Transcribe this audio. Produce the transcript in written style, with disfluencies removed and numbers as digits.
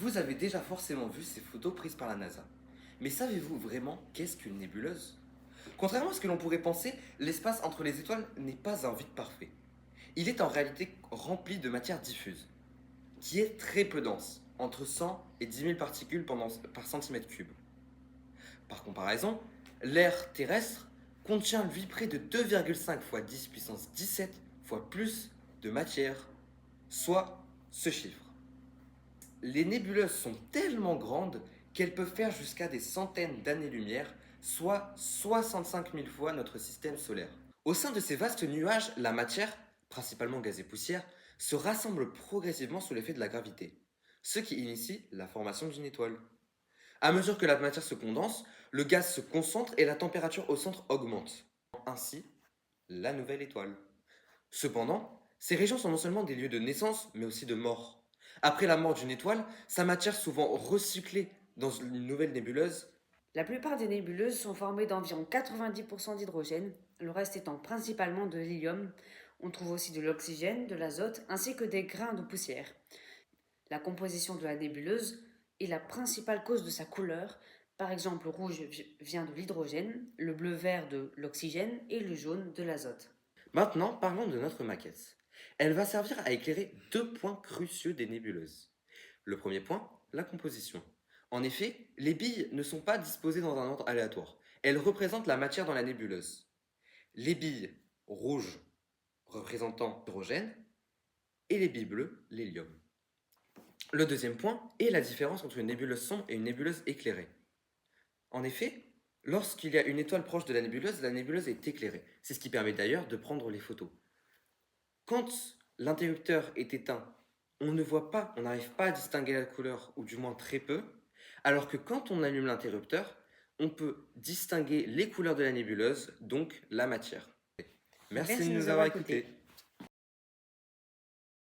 Vous avez déjà forcément vu ces photos prises par la NASA. Mais savez-vous vraiment qu'est-ce qu'une nébuleuse? Contrairement à ce que l'on pourrait penser, l'espace entre les étoiles n'est pas un vide parfait. Il est en réalité rempli de matière diffuse, qui est très peu dense, entre 100 et 10 000 particules par centimètre cube. Par comparaison, l'air terrestre contient lui près de 2,5 fois 10 puissance 17 fois plus de matière, soit ce chiffre. Les nébuleuses sont tellement grandes qu'elles peuvent faire jusqu'à des centaines d'années-lumière, soit 65 000 fois notre système solaire. Au sein de ces vastes nuages, la matière, principalement gaz et poussière, se rassemble progressivement sous l'effet de la gravité, ce qui initie la formation d'une étoile. À mesure que la matière se condense, le gaz se concentre et la température au centre augmente. Ainsi, la nouvelle étoile. Cependant, ces régions sont non seulement des lieux de naissance, mais aussi de mort. Après la mort d'une étoile, sa matière souvent recyclée dans une nouvelle nébuleuse. La plupart des nébuleuses sont formées d'environ 90% d'hydrogène, le reste étant principalement de l'hélium. On trouve aussi de l'oxygène, de l'azote ainsi que des grains de poussière. La composition de la nébuleuse est la principale cause de sa couleur. Par exemple, le rouge vient de l'hydrogène, le bleu-vert de l'oxygène et le jaune de l'azote. Maintenant, parlons de notre maquette. Elle va servir à éclairer deux points cruciaux des nébuleuses. Le premier point, la composition. En effet, les billes ne sont pas disposées dans un ordre aléatoire. Elles représentent la matière dans la nébuleuse. Les billes rouges représentant l'hydrogène et les billes bleues l'hélium. Le deuxième point est la différence entre une nébuleuse sombre et une nébuleuse éclairée. En effet, lorsqu'il y a une étoile proche de la nébuleuse est éclairée. C'est ce qui permet d'ailleurs de prendre les photos. Quand l'interrupteur est éteint, on ne voit pas, on n'arrive pas à distinguer la couleur, ou du moins très peu, alors que quand on allume l'interrupteur, on peut distinguer les couleurs de la nébuleuse, donc la matière. Merci Merci de de nous nous avoir avoir écoutés. écoutés.